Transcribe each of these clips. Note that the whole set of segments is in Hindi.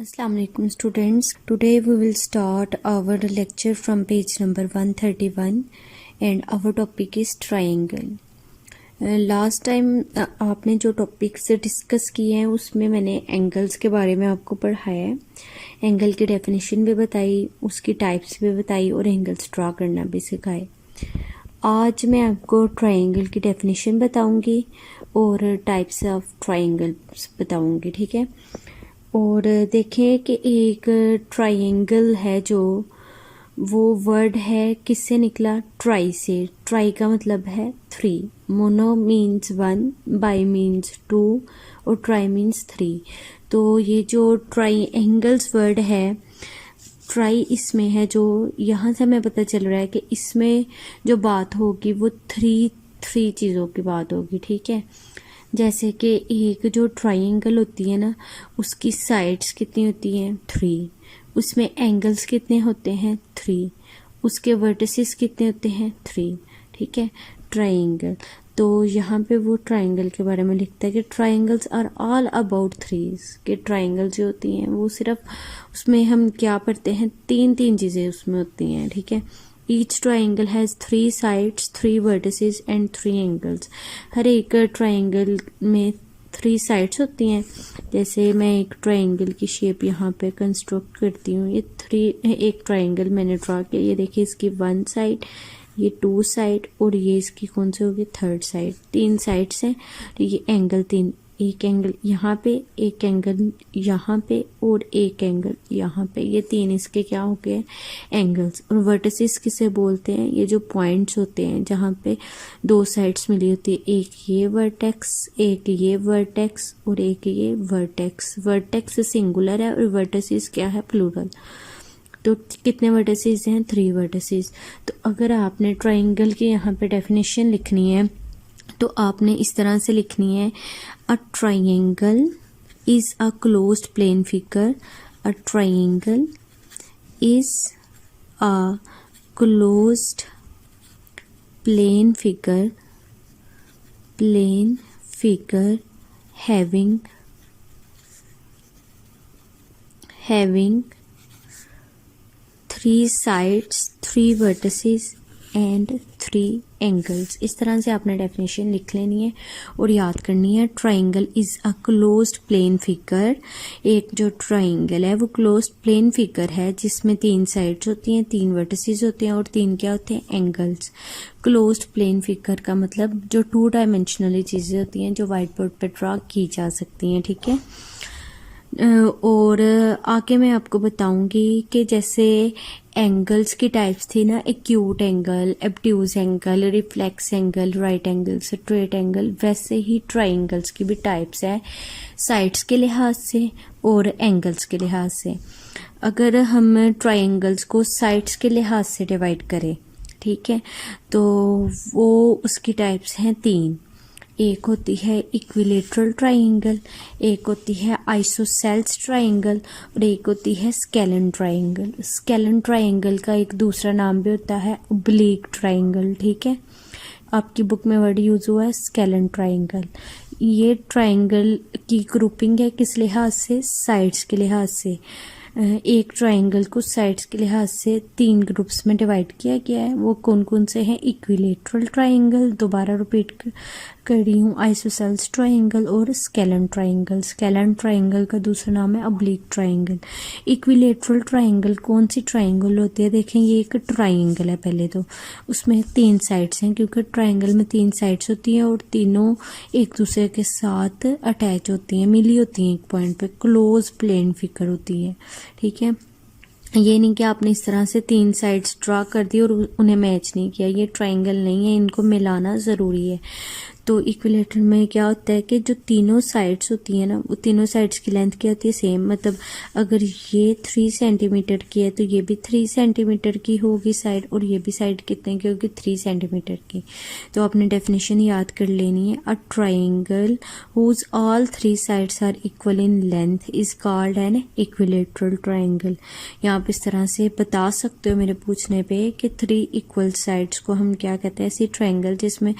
Assalamu alaikum students. Today we will start our lecture from page number 131 and our topic is triangle. Last time आपने जो टॉपिक से डिस्कस किए हैं उसमें मैंने एंगल्स के बारे में आपको पढ़ाया है, एंगल की डेफिनेशन भी बताई, उसकी टाइप्स भी बताई और एंगल्स ड्रा करना भी सिखाए। आज मैं आपको ट्रायंगल की डेफिनेशन बताऊंगी और टाइप्स ऑफ ट्रायंगल्स बताऊंगी, ठीक है। और देखें कि एक ट्रायंगल है जो वो वर्ड है किससे निकला, ट्राई से। ट्राई का मतलब है three, mono means one, bi means two और ट्राई मीन्स थ्री। तो ये जो ट्रायंगल्स वर्ड है, ट्राई इसमें है, जो यहाँ से हमें पता चल रहा है कि इसमें जो बात होगी वो थ्री चीज़ों की बात होगी, ठीक है। जैसे कि एक जो ट्रायंगल होती है ना, उसकी साइड्स कितनी होती हैं, थ्री, उसमें एंगल्स कितने होते हैं, थ्री, उसके वर्टिसेस कितने होते हैं, थ्री, ठीक है। ट्रायंगल, तो यहाँ पे वो ट्रायंगल के बारे में लिखता है कि triangles are all about threes, कि ट्रायंगल जो होती हैं वो सिर्फ, उसमें हम क्या पढ़ते हैं, तीन चीज़ें उसमें होती हैं, ठीक है। Each triangle has three sides, three vertices and three angles. हर एक ट्राइंगल में थ्री साइड्स होती हैं। जैसे मैं एक ट्राइंगल की शेप यहाँ पे कंस्ट्रक्ट करती हूँ, ये एक ट्राइंगल मैंने ड्रा किया, ये देखिए इसकी वन साइड, ये टू साइड और ये इसकी कौन सी होगी, थर्ड साइड। तीन साइड्स हैं, तो ये एंगल तीन, एक एंगल यहाँ पे, एक एंगल यहाँ पे और एक एंगल यहाँ पे, ये तीन इसके क्या हो गए, एंगल्स। और वर्टिसेस किसे बोलते हैं, ये जो पॉइंट्स होते हैं जहाँ पे दो साइड्स मिली होती है, एक ये वर्टेक्स, एक ये वर्टेक्स और एक ये वर्टेक्स। वर्टेक्स सिंगुलर है और वर्टिसेस क्या है, प्लूरल। तो कितने वर्टिसेस हैं, थ्री वर्टिसेस। तो अगर आपने ट्राइंगल की यहाँ पे डेफिनेशन लिखनी है तो आपने इस तरह से लिखनी है, a triangle is a closed plane figure, a triangle is a closed plane figure having three sides, three vertices and three angles. इस तरह से आपने डेफिनेशन लिख लेनी है और याद करनी है। Triangle is a closed plane figure, एक जो ट्राइंगल है वो क्लोज्ड प्लेन फिगर है जिसमें तीन साइड्स होती हैं, तीन वर्टिसेस होते हैं और तीन क्या होते हैं, एंगल्स। क्लोज्ड प्लेन फिगर का मतलब जो टू डायमेंशनली चीज़ें होती हैं जो व्हाइट बोर्ड पर ड्रा की जा सकती हैं, ठीक है। और आगे मैं आपको बताऊंगी कि जैसे एंगल्स की टाइप्स थी ना, acute angle, obtuse angle, reflex angle, right angle, straight angle, वैसे ही ट्रायंगल्स की भी टाइप्स है, साइड्स के लिहाज से और एंगल्स के लिहाज से। अगर हम ट्रायंगल्स को साइड्स के लिहाज से डिवाइड करें, ठीक है, तो वो उसकी टाइप्स हैं तीन। एक होती है इक्विलेटरल ट्रायंगल, एक होती है आइसोसेल्स ट्रायंगल और एक होती है स्केलन ट्रायंगल। स्केलन ट्रायंगल का एक दूसरा नाम भी होता है ओब्लीक ट्रायंगल, ठीक है। आपकी बुक में वर्ड यूज हुआ है स्केलन ट्रायंगल। ये ट्रायंगल की ग्रुपिंग है किस लिहाज से, साइड्स के लिहाज से। एक ट्रायंगल को साइड्स के लिहाज से तीन ग्रुप्स में डिवाइड किया गया है। वो कौन कौन से हैं, इक्विलेटरल ट्रायंगल, दोबारा रिपीट कर रही हूँ, आइसोसेल्स ट्रायंगल और स्केलन ट्रायंगल। स्केलन ट्रायंगल का दूसरा नाम है ऑब्लिक ट्रायंगल। इक्विलेटरल ट्रायंगल कौन सी ट्रायंगल होती है, देखें ये एक ट्रायंगल है, पहले तो उसमें तीन साइड्स हैं क्योंकि ट्रायंगल में तीन साइड्स होती हैं और तीनों एक दूसरे के साथ अटैच होती हैं, मिली होती हैं एक पॉइंट पे, क्लोज प्लेन फिगर होती है, ठीक है। ये नहीं कि आपने इस तरह से तीन साइड्स ड्रा कर दी और उन्हें मैच नहीं किया, ये ट्रायंगल नहीं है, इनको मिलाना ज़रूरी है। तो इक्विलेटर में क्या होता है कि जो तीनों साइड्स होती हैं ना, वो तीनों साइड्स की लेंथ क्या होती है, सेम। मतलब अगर ये 3 सेंटीमीटर की है तो ये भी 3 सेंटीमीटर की होगी साइड, और ये भी साइड कितने की होगी, 3 सेंटीमीटर की। तो आपने डेफिनेशन याद कर लेनी है, a triangle whose all three sides are equal in length is called an equilateral triangle. यहाँ आप इस तरह से बता सकते हो मेरे पूछने पे कि 3 इक्वल साइड्स को हम क्या कहते हैं, ऐसी ट्रायंगल जिसमें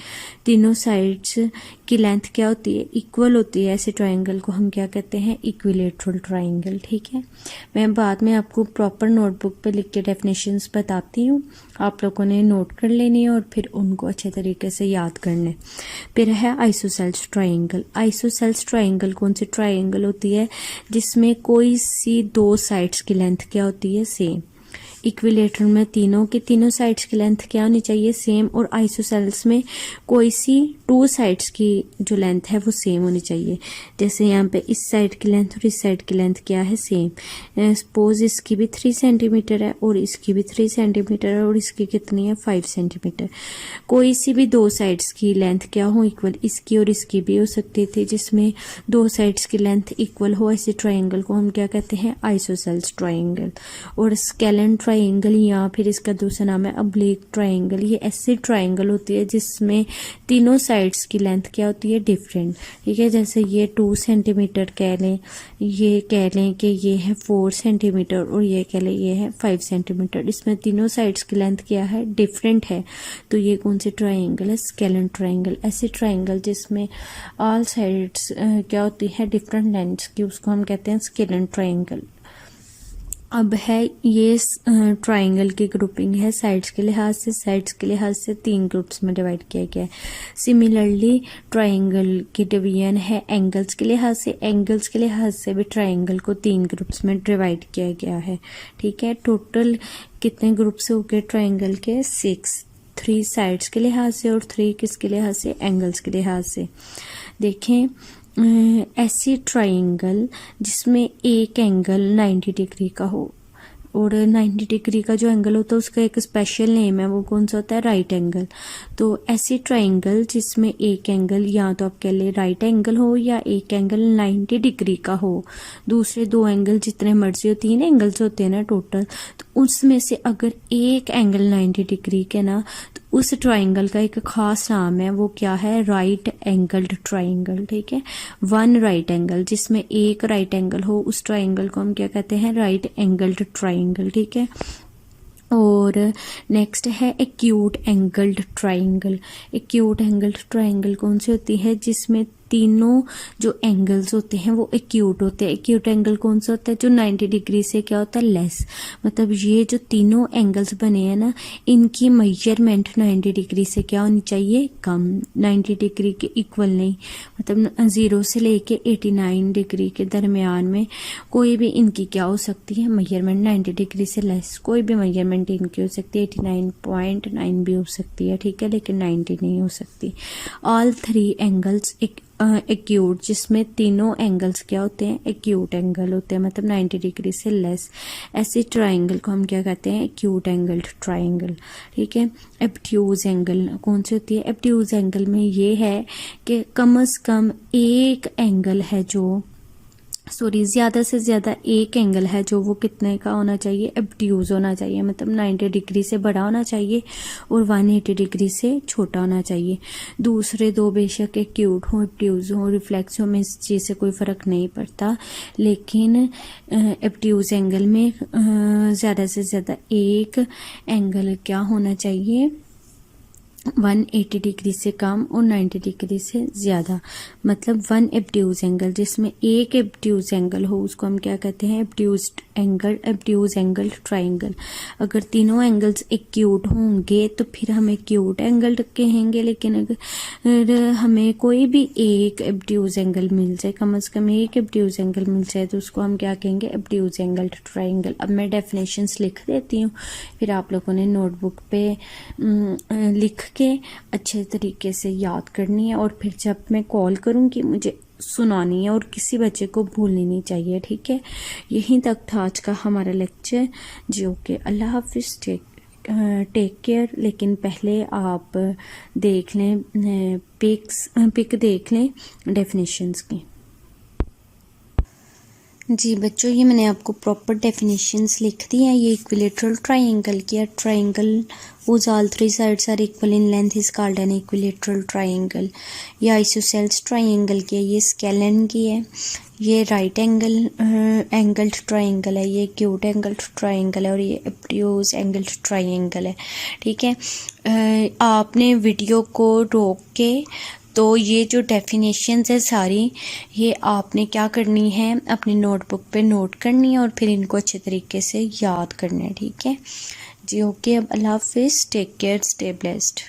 तीनों साइड साइड्स की लेंथ क्या होती है, इक्वल होती है, ऐसे ट्राइंगल को हम क्या कहते हैं, इक्विलेटरल ट्राइंगल। ठीक है, मैं बाद में आपको प्रॉपर नोटबुक पे लिख के डेफिनेशंस बताती हूँ, आप लोगों ने नोट कर लेनी है और फिर उनको अच्छे तरीके से याद करने। फिर है आइसोसेल्स ट्राइंगल। आइसोसेल्स ट्राइंगल कौन सी ट्राइंगल होती है, जिसमें कोई सी दो साइड्स की लेंथ क्या होती है, सेम। इक्विलेटरल में तीनों साइड्स की लेंथ क्या होनी चाहिए, सेम। और आइसोसेल्स में कोई सी टू साइड्स की जो लेंथ है वो सेम होनी चाहिए। जैसे यहाँ पे इस साइड की लेंथ और इस साइड की लेंथ क्या है, सेम। सपोज इसकी भी 3 सेंटीमीटर है और इसकी भी 3 सेंटीमीटर है और इसकी कितनी है, 5 सेंटीमीटर। कोई सी भी दो साइड्स की लेंथ क्या हो, इक्वल। इसकी और इसकी भी हो सकती थी, जिसमें दो साइड्स की लेंथ इक्वल हो, ऐसे ट्राइंगल को हम क्या कहते हैं, आइसोसेल्स ट्राइंगल। और स्केलन ट्राइंगल या फिर इसका दूसरा नाम है ऑब्लिक ट्राइंगल। ये ऐसी ट्राइंगल होती है जिसमें तीनों साइड्स की लेंथ क्या होती है, डिफरेंट। ठीक है, जैसे ये 2 सेंटीमीटर कह लें, ये कह लें कि ये है 4 सेंटीमीटर और ये कह लें ये है 5 सेंटीमीटर। इसमें तीनों साइड्स की लेंथ क्या है, डिफरेंट है, तो ये कौन सी ट्राइंगल है, स्केलन ट्राइंगल। ऐसे ट्राइंगल जिसमें ऑल साइड्स क्या होती है, डिफरेंट लेंथ्स की, उसको हम कहते हैं स्केलन ट्राइंगल। अब है ये ट्राइंगल की ग्रुपिंग है साइड्स के लिहाज से। साइड्स के लिहाज से 3 ग्रुप्स में डिवाइड किया गया है। सिमिलरली ट्राइंगल की डिवीजन है एंगल्स के लिहाज से। एंगल्स के लिहाज से भी ट्राइंगल को 3 ग्रुप्स में डिवाइड किया गया है। ठीक है, टोटल कितने ग्रुप्स हो गए ट्राइंगल के, 6। 3 साइड्स के लिहाज से और 3 किसके लिहाज से, एंगल्स के लिहाज से। देखें, ऐसी ट्राइंगल जिसमें एक एंगल 90 डिग्री का हो, और 90 डिग्री का जो एंगल होता है उसका एक स्पेशल नेम है, वो कौन सा होता है, राइट एंगल। तो ऐसी ट्राइंगल जिसमें एक एंगल या तो आप कह ले राइट एंगल हो या एक एंगल 90 डिग्री का हो, दूसरे 2 एंगल जितने मर्जी हो, 3 एंगल्स होते हैं ना टोटल, तो उसमें से अगर एक एंगल 90 डिग्री के ना, तो उस ट्राइंगल का एक खास नाम है, वो क्या है, राइट एंगल्ड ट्राइंगल। ठीक है, 1 राइट एंगल, जिसमें एक राइट एंगल हो, उस ट्राइंगल को हम क्या कहते हैं, राइट एंगल्ड ट्राइंगल। ठीक है, और नेक्स्ट है acute angled triangle. Acute angled triangle कौन सी होती है, जिसमें तीनों जो एंगल्स होते हैं वो एक्यूट होते हैं। एक्यूट एंगल कौन सा होता है, जो 90 डिग्री से क्या होता है, लेस। मतलब ये जो तीनों एंगल्स बने हैं ना, इनकी मेजरमेंट 90 डिग्री से क्या होनी चाहिए, कम। 90 डिग्री के इक्वल नहीं, मतलब 0 से लेके 89 डिग्री के दरमियान में कोई भी इनकी क्या हो सकती है, मेजरमेंट 90 डिग्री से लेस कोई भी मेजरमेंट इनकी हो सकती है, 89.9 भी हो सकती है। ठीक है, लेकिन 90 नहीं हो सकती। ऑल 3 एंगल्स एक्यूट, जिसमें तीनों एंगल्स क्या होते हैं, एक्यूट एंगल होते हैं, मतलब 90 डिग्री से लेस। ऐसे ट्राइंगल को हम क्या कहते हैं, एक्यूट एंगल्ड ट्राइंगल। ठीक है, एब्ट्यूज एंगल कौन सी होती है, एब्ट्यूज एंगल में ये है कि कम से कम एक एंगल है जो, सॉरी, ज़्यादा से ज़्यादा एक एंगल है जो वो कितने का होना चाहिए, एब्ट्यूज होना चाहिए, मतलब 90 डिग्री से बड़ा होना चाहिए और 180 डिग्री से छोटा होना चाहिए। दूसरे 2 बेशक एक्यूट हो, एब्ट्यूज हो, रिफ्लेक्स हो, में इस चीज़ से कोई फ़र्क नहीं पड़ता, लेकिन एब्ट्यूज एंगल में ज़्यादा से ज़्यादा एक एंगल क्या होना चाहिए, 180 डिग्री से कम और 90 डिग्री से ज़्यादा, मतलब 1 एब्ट्यूज एंगल, जिसमें एक एब्ट्यूज एंगल हो, उसको हम क्या कहते हैं, एब्ट्यूज एंगल, एब्ट्यूज एंगल ट्राइंगल। अगर तीनों एंगल्स एक्यूट होंगे तो फिर हम एक्यूट एंगल कहेंगे, लेकिन अगर हमें कोई भी एक एब्ट्यूज एंगल मिल जाए, कम से कम एक एब्ट्यूज एंगल मिल जाए, तो उसको हम क्या कहेंगे, एब्ट्यूज एंगल ट्राइंगल। अब मैं डेफिनेशंस लिख देती हूँ, फिर आप लोगों ने नोटबुक पे लिख के अच्छे तरीके से याद करनी है, और फिर जब मैं कॉल करूँगी मुझे सुनानी है, और किसी बच्चे को भूलनी नहीं चाहिए। ठीक है, यहीं तक था आज का हमारा लेक्चर जी। ओके, अल्लाह हाफिज़, टेक केयर। लेकिन पहले आप देख लें पिक देख लें डेफिनेशंस की। जी बच्चों, ये मैंने आपको प्रॉपर डेफिनेशंस लिख दी हैं। ये इक्विलेटरल ट्राइंगल की है। Triangle whose all 3 sides are equal in length is called an equilateral triangle। ये आइसोसेल्स ट्राइंगल की है, ये स्केलन की है, ये राइट एंगल्ड ट्राइंगल है, ये एक्यूट एंगल्ड ट्राइंगल है, और ये एब्ट्यूज एंगल्ड ट्राइंगल है। ठीक है, आपने वीडियो को रोक के तो ये जो डेफिनेशंस है सारी, ये आपने क्या करनी है, अपनी नोटबुक पे नोट करनी है और फिर इनको अच्छे तरीके से याद करना है, ठीक है जी। ओके, अब अल्लाह हाफिज़, टेक केयर, स्टे ब्लेस्ड।